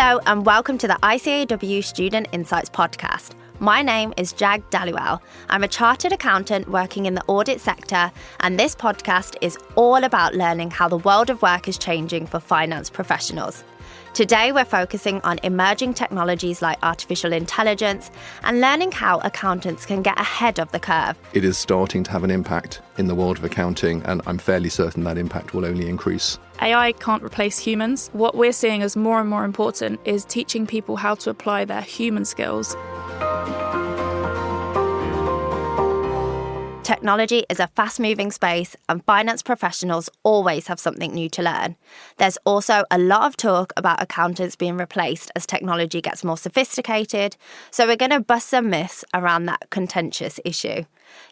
Hello and welcome to the ICAEW Student Insights podcast. My name is Jag Dhaliwal. I'm a chartered accountant working in the audit sector, and this podcast is all about learning how the world of work is changing for finance professionals. Today, we're focusing on emerging technologies like artificial intelligence and learning how accountants can get ahead of the curve. It is starting to have an impact in the world of accounting, and I'm fairly certain that impact will only increase. AI can't replace humans. What we're seeing as more and more important is teaching people how to apply their human skills. Technology is a fast-moving space, and finance professionals always have something new to learn. There's also a lot of talk about accountants being replaced as technology gets more sophisticated, so we're going to bust some myths around that contentious issue.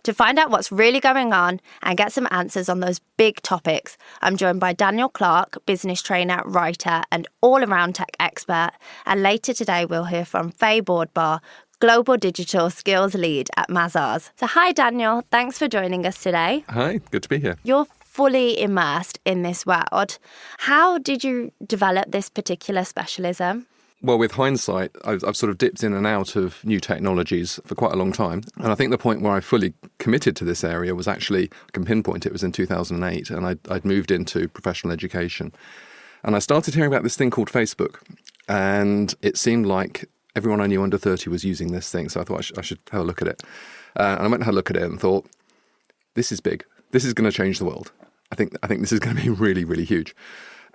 To find out what's really going on and get some answers on those big topics, I'm joined by Daniel Clark, business trainer, writer, and all-around tech expert. And later today, we'll hear from Fay Bordbar, Global Digital Skills Lead at Mazars. So hi, Daniel. Thanks for joining us today. Hi, good to be here. You're fully immersed in this world. How did you develop this particular specialism? Well, with hindsight, I've sort of dipped in and out of new technologies for quite a long time. And I think the point where I fully committed to this area was actually, I can pinpoint it, was in 2008. And I'd moved into professional education. And I started hearing about this thing called Facebook. And it seemed like everyone I knew under 30 was using this thing. So I thought I should have a look at it. And I went and had a look at it and thought, this is big. This is going to change the world. I think this is going to be really, really huge.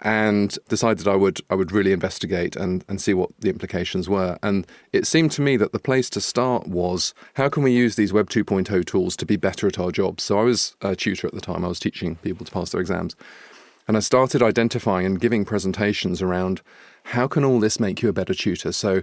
And decided I would really investigate and see what the implications were. And it seemed to me that the place to start was, how can we use these Web 2.0 tools to be better at our jobs? So I was a tutor at the time. I was teaching people to pass their exams. And I started identifying and giving presentations around, how can all this make you a better tutor? So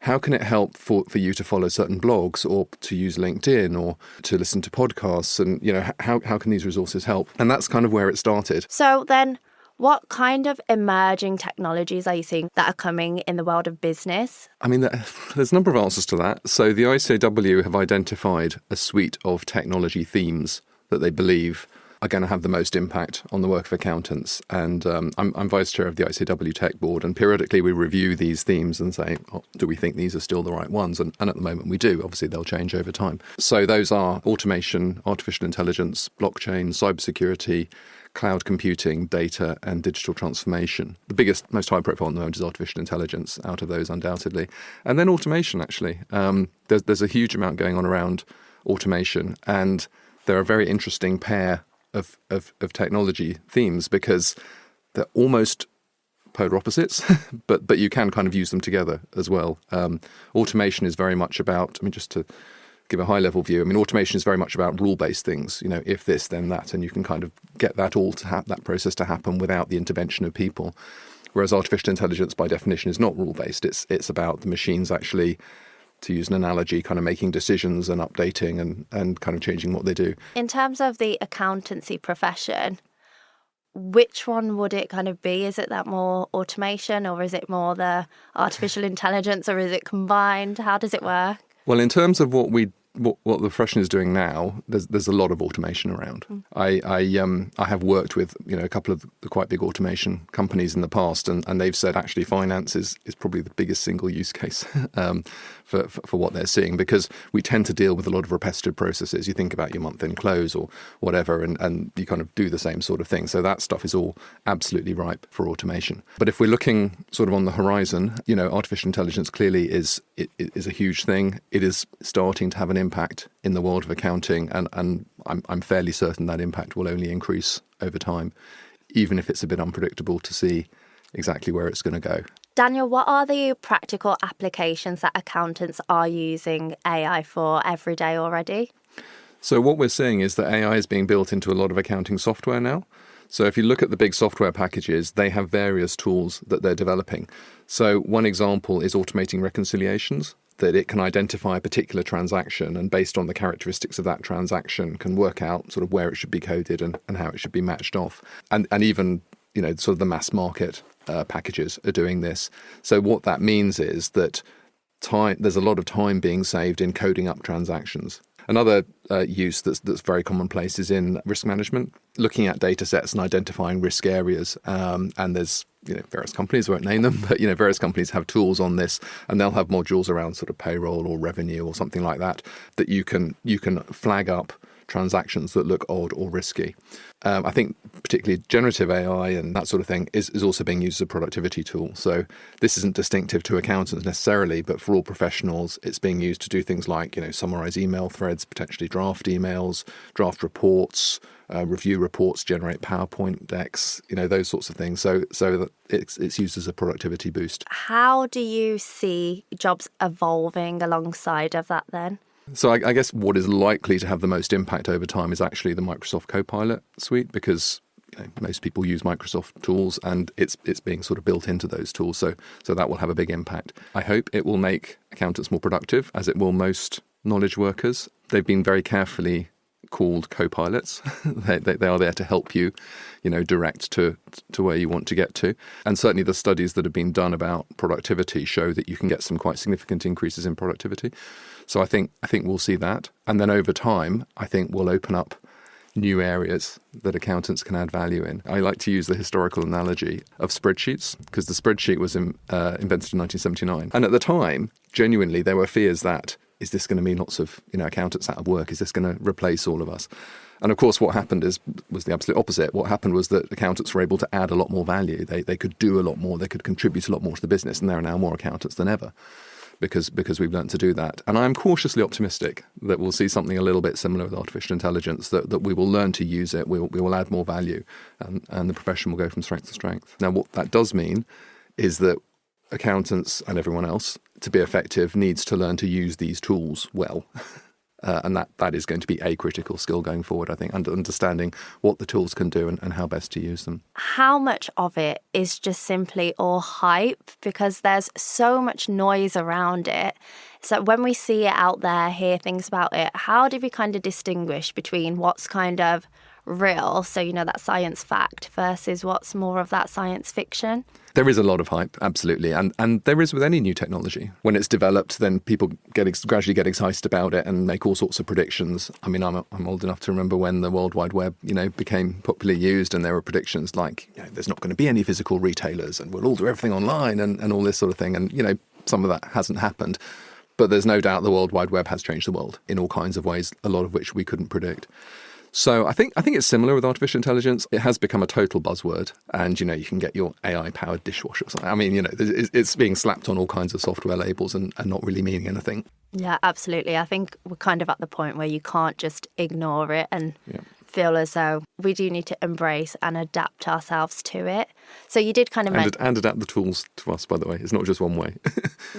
how can it help for you to follow certain blogs, or to use LinkedIn, or to listen to podcasts? And, how can these resources help? And that's kind of where it started. So then, what kind of emerging technologies are you seeing that are coming in the world of business? I mean, there's a number of answers to that. So the ICAEW have identified a suite of technology themes that they believe are going to have the most impact on the work of accountants. And I'm vice chair of the ICAEW Tech Board, and periodically we review these themes and say, do we think these are still the right ones? And at the moment we do. Obviously they'll change over time. So those are automation, artificial intelligence, blockchain, cybersecurity, cloud computing, data, and digital transformation. The biggest, most high-profile at the moment is artificial intelligence, out of those undoubtedly. And then automation, actually. There's a huge amount going on around automation, and they're a very interesting pair of technology themes, because they're almost polar opposites, but you can kind of use them together as well. Automation is very much about, just to give a high-level view, automation is very much about rule-based things. If this, then that, and you can kind of get that all to that process to happen without the intervention of people. Whereas artificial intelligence, by definition, is not rule-based. It's about the machines actually, to use an analogy, kind of making decisions and updating and kind of changing what they do. In terms of the accountancy profession, which one would it kind of be? Is it that more automation, or is it more the artificial intelligence, or is it combined? How does it work? Well, in terms of what the profession is doing now, there's a lot of automation around. I have worked with a couple of the quite big automation companies in the past, and they've said actually finance is probably the biggest single use case for what they're seeing, because we tend to deal with a lot of repetitive processes. You think about your month-end close or whatever, and you kind of do the same sort of thing. So that stuff is all absolutely ripe for automation. But if we're looking sort of on the horizon, artificial intelligence clearly is a huge thing. It is starting to have an impact in the world of accounting, and I'm fairly certain that impact will only increase over time, even if it's a bit unpredictable to see exactly where it's going to go. Daniel, what are the practical applications that accountants are using AI for every day already? So what we're seeing is that AI is being built into a lot of accounting software now. So if you look at the big software packages, they have various tools that they're developing. So one example is automating reconciliations, that it can identify a particular transaction, and based on the characteristics of that transaction can work out sort of where it should be coded and how it should be matched off. And even, sort of the mass market packages are doing this. So what that means is that there's a lot of time being saved in coding up transactions. Another use that's very commonplace is in risk management, looking at data sets and identifying risk areas. And there's various companies, I won't name them, but various companies have tools on this, and they'll have modules around sort of payroll or revenue or something like that you can flag up transactions that look odd or risky. I think particularly generative AI and that sort of thing is also being used as a productivity tool. So this isn't distinctive to accountants necessarily, but for all professionals, it's being used to do things like, summarize email threads, potentially draft emails, draft reports, review reports, generate PowerPoint decks, those sorts of things. So that it's used as a productivity boost. How do you see jobs evolving alongside of that then? So I guess what is likely to have the most impact over time is actually the Microsoft Copilot suite, because most people use Microsoft tools and it's being sort of built into those tools. So that will have a big impact. I hope it will make accountants more productive, as it will most knowledge workers. They've been very carefully called co-pilots. they are there to help you, direct to where you want to get to. And certainly the studies that have been done about productivity show that you can get some quite significant increases in productivity. So I think we'll see that. And then over time, I think we'll open up new areas that accountants can add value in. I like to use the historical analogy of spreadsheets, because the spreadsheet was invented in 1979. And at the time, genuinely, there were fears that, is this going to mean lots of accountants out of work? Is this going to replace all of us? And of course, what happened was the absolute opposite. What happened was that accountants were able to add a lot more value. They could do a lot more. They could contribute a lot more to the business. And there are now more accountants than ever because we've learned to do that. And I'm cautiously optimistic that we'll see something a little bit similar with artificial intelligence, that we will learn to use it. We will add more value, and the profession will go from strength to strength. Now, what that does mean is that accountants and everyone else, to be effective, needs to learn to use these tools well. And that is going to be a critical skill going forward, I think, understanding what the tools can do and how best to use them. How much of it is just simply all hype? Because there's so much noise around it. So when we see it out there, hear things about it, how do we kind of distinguish between what's kind of real, so that science fact, versus what's more of that science fiction? There is a lot of hype, absolutely. And there is with any new technology. When it's developed, then people gradually get excited about it and make all sorts of predictions. I mean, I'm old enough to remember when the World Wide Web, became popularly used, and there were predictions like, there's not going to be any physical retailers and we'll all do everything online and all this sort of thing. And, some of that hasn't happened. But there's no doubt the World Wide Web has changed the world in all kinds of ways, a lot of which we couldn't predict. So I think it's similar with artificial intelligence. It has become a total buzzword, and you can get your AI-powered dishwasher or something. I mean, it's being slapped on all kinds of software labels and not really meaning anything. Yeah, absolutely. I think we're kind of at the point where you can't just ignore it and feel as though we do need to embrace and adapt ourselves to it. So you did kind of and adapt the tools to us, by the way. It's not just one way.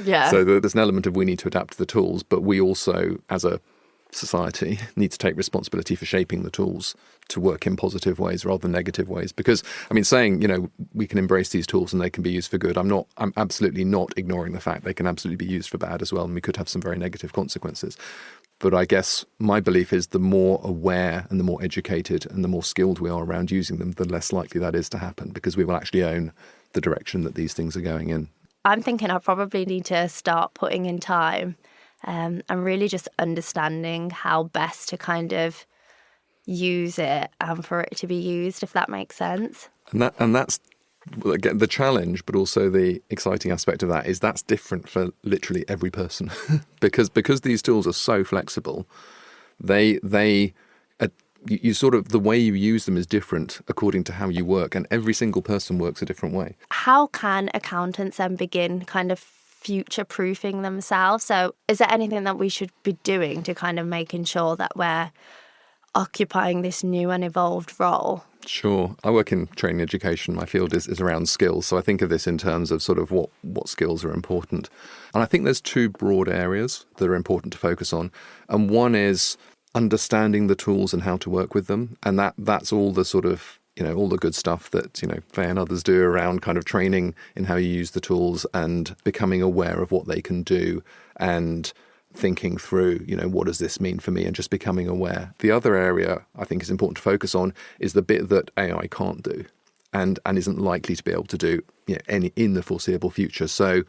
Yeah. So there's an element of we need to adapt to the tools, but we also, as a society, need to take responsibility for shaping the tools to work in positive ways rather than negative ways. Because, I mean, saying, we can embrace these tools and they can be used for good, I'm absolutely not ignoring the fact they can absolutely be used for bad as well, and we could have some very negative consequences. But I guess my belief is the more aware and the more educated and the more skilled we are around using them, the less likely that is to happen, because we will actually own the direction that these things are going in. I'm thinking I probably need to start putting in time and really just understanding how best to kind of use it and for it to be used, if that makes sense. And that's again the challenge, but also the exciting aspect of that is that's different for literally every person, because these tools are so flexible. You sort of, the way you use them is different according to how you work, and every single person works a different way. How can accountants then begin kind of future-proofing themselves? So is there anything that we should be doing to kind of making sure that we're occupying this new and evolved role? Sure. I work in training education. My field is around skills. So I think of this in terms of sort of what skills are important. And I think there's two broad areas that are important to focus on. And one is understanding the tools and how to work with them. And that's all the sort of all the good stuff that, Fay and others do around kind of training in how you use the tools and becoming aware of what they can do and thinking through, what does this mean for me, and just becoming aware. The other area I think is important to focus on is the bit that AI can't do and isn't likely to be able to do any in the foreseeable future. So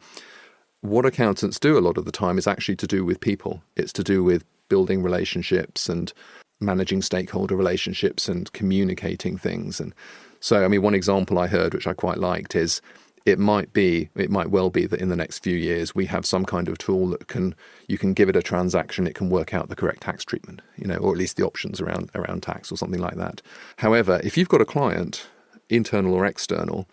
what accountants do a lot of the time is actually to do with people. It's to do with building relationships and managing stakeholder relationships and communicating things. And So, I mean, one example I heard, which I quite liked, is it might well be that in the next few years we have some kind of tool that you can give it a transaction, it can work out the correct tax treatment, or at least the options around tax or something like that. However, if you've got a client, internal or external,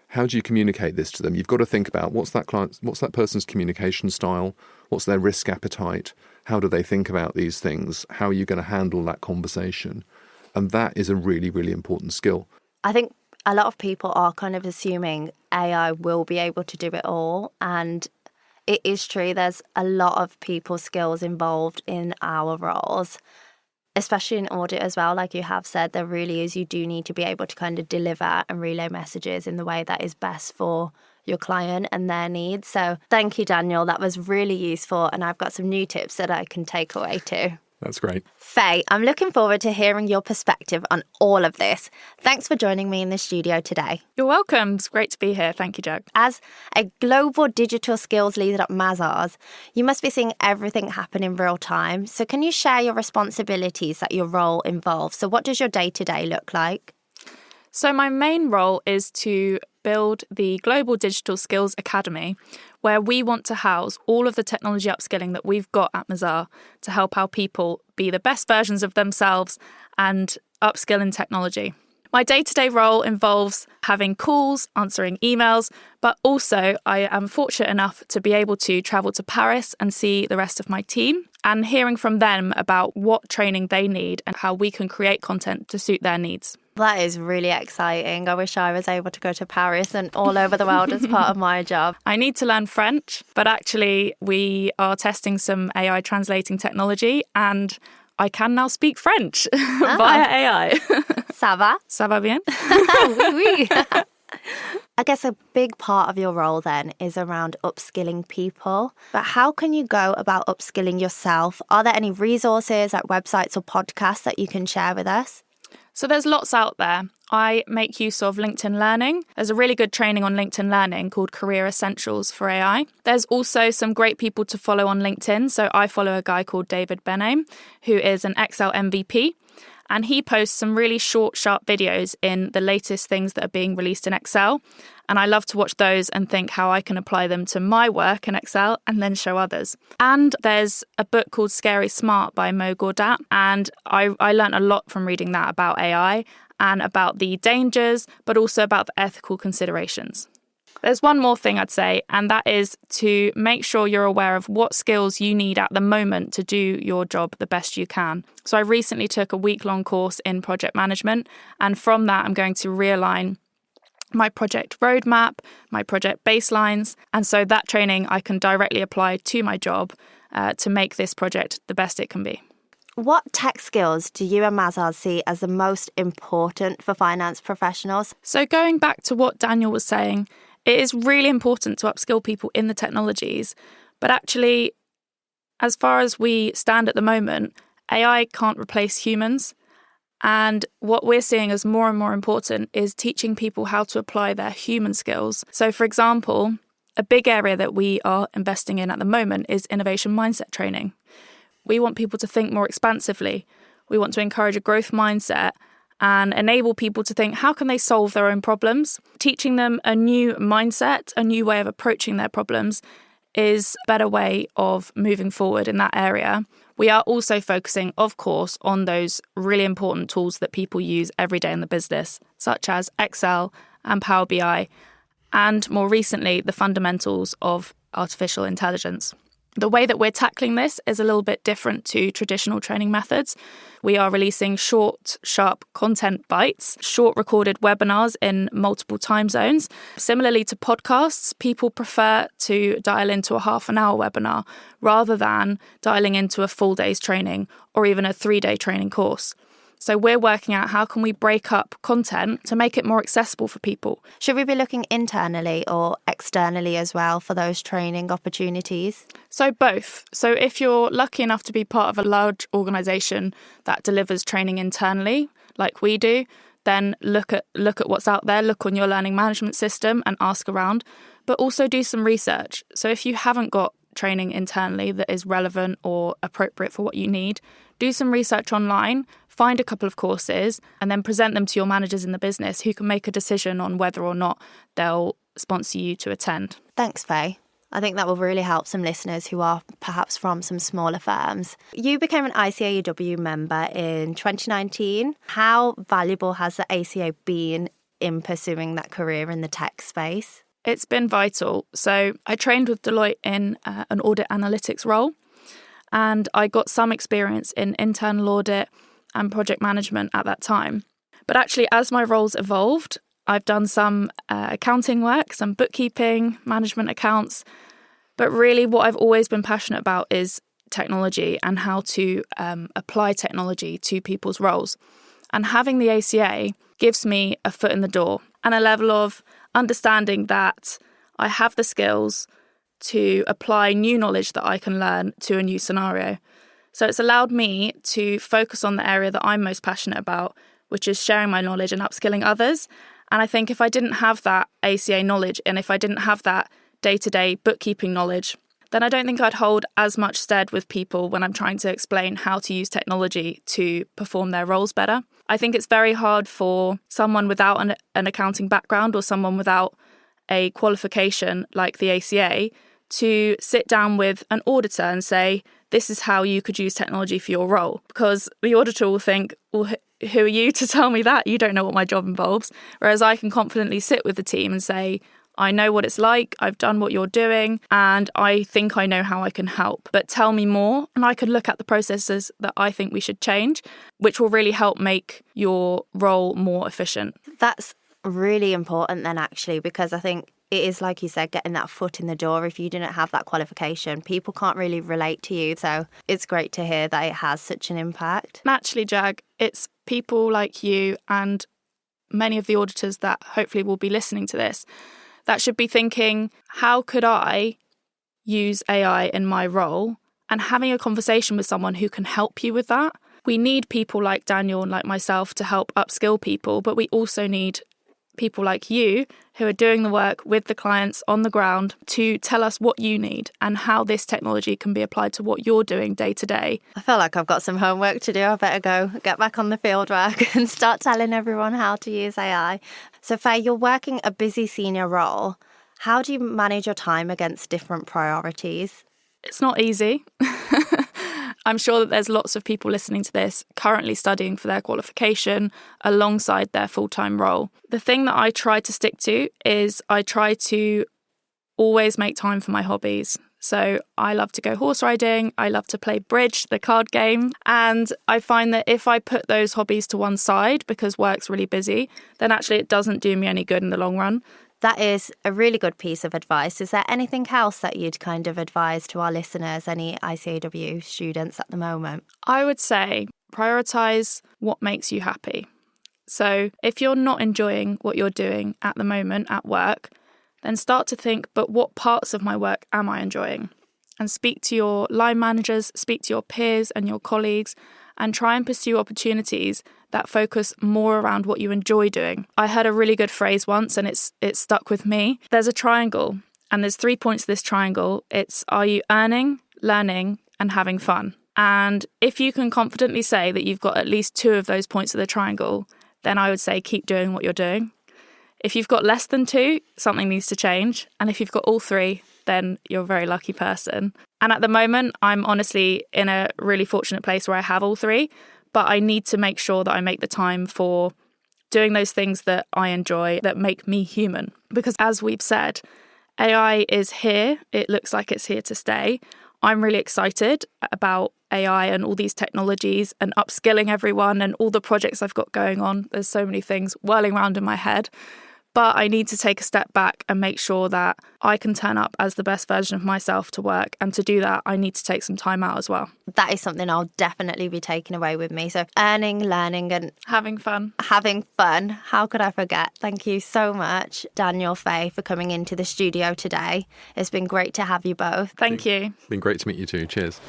how do you communicate this to them? You've got to think about what's that person's communication style, what's their risk appetite, how do they think about these things, how are you going to handle that conversation? And that is a really, really important skill. I think a lot of people are kind of assuming AI will be able to do it all. And it is true, there's a lot of people skills involved in our roles, especially in audit as well. Like you have said, there really is, you do need to be able to kind of deliver and relay messages in the way that is best for your client and their needs. So thank you, Daniel. That was really useful. And I've got some new tips that I can take away too. That's great. Fay, I'm looking forward to hearing your perspective on all of this. Thanks for joining me in the studio today. You're welcome. It's great to be here. Thank you, Jag. As a global digital skills leader at Mazars, you must be seeing everything happen in real time. So can you share your responsibilities that your role involves? So what does your day-to-day look like? So my main role is to build the Global Digital Skills Academy, where we want to house all of the technology upskilling that we've got at Mazars to help our people be the best versions of themselves and upskill in technology. My day-to-day role involves having calls, answering emails, but also I am fortunate enough to be able to travel to Paris and see the rest of my team and hearing from them about what training they need and how we can create content to suit their needs. That is really exciting. I wish I was able to go to Paris and all over the world as part of my job. I need to learn French, but actually we are testing some AI translating technology and I can now speak French via AI. Ça va? Ça va bien? Oui, oui. I guess a big part of your role then is around upskilling people. But how can you go about upskilling yourself? Are there any resources like websites or podcasts that you can share with us? So there's lots out there. I make use of LinkedIn Learning. There's a really good training on LinkedIn Learning called Career Essentials for AI. There's also some great people to follow on LinkedIn. So I follow a guy called David Benaim, who is an Excel MVP. And he posts some really short, sharp videos in the latest things that are being released in Excel. And I love to watch those and think how I can apply them to my work in Excel and then show others. And there's a book called Scary Smart by Mo Gawdat. And I learned a lot from reading that about AI and about the dangers, but also about the ethical considerations. There's one more thing I'd say, and that is to make sure you're aware of what skills you need at the moment to do your job the best you can. So I recently took a week-long course in project management, and from that I'm going to realign my project roadmap, my project baselines, and so that training I can directly apply to my job to make this project the best it can be. What tech skills do you and Mazars see as the most important for finance professionals? So going back to what Daniel was saying, it is really important to upskill people in the technologies, but actually, as far as we stand at the moment, AI can't replace humans. And what we're seeing as more and more important is teaching people how to apply their human skills. So, for example, a big area that we are investing in at the moment is innovation mindset training. We want people to think more expansively. We want to encourage a growth mindset and enable people to think, how can they solve their own problems? Teaching them a new mindset, a new way of approaching their problems is a better way of moving forward in that area. We are also focusing, of course, on those really important tools that people use every day in the business, such as Excel and Power BI, and more recently, the fundamentals of artificial intelligence. The way that we're tackling this is a little bit different to traditional training methods. We are releasing short, sharp content bites, short recorded webinars in multiple time zones. Similarly to podcasts, people prefer to dial into a half an hour webinar rather than dialing into a full day's training or even a 3-day training course. So we're working out how can we break up content to make it more accessible for people. Should we be looking internally or externally as well for those training opportunities? So both. So if you're lucky enough to be part of a large organisation that delivers training internally, like we do, then look at what's out there, look on your learning management system and ask around, but also do some research. So if you haven't got training internally that is relevant or appropriate for what you need, do some research online, find a couple of courses and then present them to your managers in the business who can make a decision on whether or not they'll sponsor you to attend. Thanks, Fay. I think that will really help some listeners who are perhaps from some smaller firms. You became an ICAEW member in 2019. How valuable has the ACA been in pursuing that career in the tech space? It's been vital. So I trained with Deloitte in an audit analytics role, and I got some experience in internal audit and project management at that time. But actually, as my roles evolved, I've done some accounting work, some bookkeeping, management accounts. But really what I've always been passionate about is technology and how to apply technology to people's roles. And having the ACA gives me a foot in the door and a level of understanding that I have the skills to apply new knowledge that I can learn to a new scenario. So it's allowed me to focus on the area that I'm most passionate about, which is sharing my knowledge and upskilling others. And I think if I didn't have that ACA knowledge and if I didn't have that day-to-day bookkeeping knowledge, then I don't think I'd hold as much stead with people when I'm trying to explain how to use technology to perform their roles better. I think it's very hard for someone without an accounting background or someone without a qualification like the ACA to sit down with an auditor and say, this is how you could use technology for your role. Because the auditor will think, well, who are you to tell me that? You don't know what my job involves. Whereas I can confidently sit with the team and say, I know what it's like, I've done what you're doing, and I think I know how I can help. But tell me more, and I can look at the processes that I think we should change, which will really help make your role more efficient. That's really important then, actually, because I think it is, like you said, getting that foot in the door. If you didn't have that qualification, people can't really relate to you. So it's great to hear that it has such an impact. And actually, Jag, it's people like you and many of the auditors that hopefully will be listening to this that should be thinking, how could I use AI in my role? And having a conversation with someone who can help you with that. We need people like Daniel and like myself to help upskill people, but we also need people like you who are doing the work with the clients on the ground to tell us what you need and how this technology can be applied to what you're doing day to day. I feel like I've got some homework to do. I better go get back on the field work and start telling everyone how to use AI. So Fay, you're working a busy senior role. How do you manage your time against different priorities? It's not easy. I'm sure that there's lots of people listening to this currently studying for their qualification alongside their full-time role. The thing that I try to stick to is I try to always make time for my hobbies. So I love to go horse riding, I love to play bridge, the card game, and I find that if I put those hobbies to one side because work's really busy, then actually it doesn't do me any good in the long run. That is a really good piece of advice. Is there anything else that you'd kind of advise to our listeners, any ICAEW students at the moment? I would say prioritise what makes you happy. So if you're not enjoying what you're doing at the moment at work, then start to think, but what parts of my work am I enjoying? And speak to your line managers, speak to your peers and your colleagues, and try and pursue opportunities that focus more around what you enjoy doing. I heard a really good phrase once and it's stuck with me. There's a triangle and there's 3 points to this triangle. It's, are you earning, learning and having fun? And if you can confidently say that you've got at least 2 of those points of the triangle, then I would say keep doing what you're doing. If you've got less than 2, something needs to change. And if you've got all 3, then you're a very lucky person. And at the moment, I'm honestly in a really fortunate place where I have all 3, but I need to make sure that I make the time for doing those things that I enjoy, that make me human. Because as we've said, AI is here. It looks like it's here to stay. I'm really excited about AI and all these technologies and upskilling everyone and all the projects I've got going on. There's so many things whirling around in my head. But I need to take a step back and make sure that I can turn up as the best version of myself to work. And to do that, I need to take some time out as well. That is something I'll definitely be taking away with me. So earning, learning and having fun. Having fun. How could I forget? Thank you so much, Daniel, Fay, for coming into the studio today. It's been great to have you both. Thank you. It's been great to meet you too. Cheers.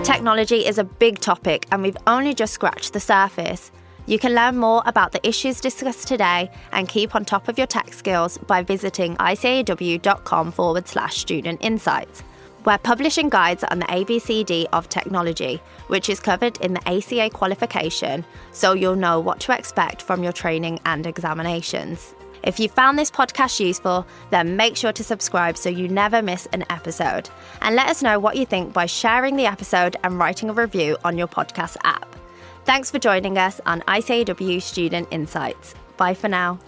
Technology is a big topic and we've only just scratched the surface. You can learn more about the issues discussed today and keep on top of your tech skills by visiting icaew.com/student insights. We're publishing guides on the ABCD of technology, which is covered in the ACA qualification, so you'll know what to expect from your training and examinations. If you found this podcast useful, then make sure to subscribe so you never miss an episode. And let us know what you think by sharing the episode and writing a review on your podcast app. Thanks for joining us on ICAEW Student Insights. Bye for now.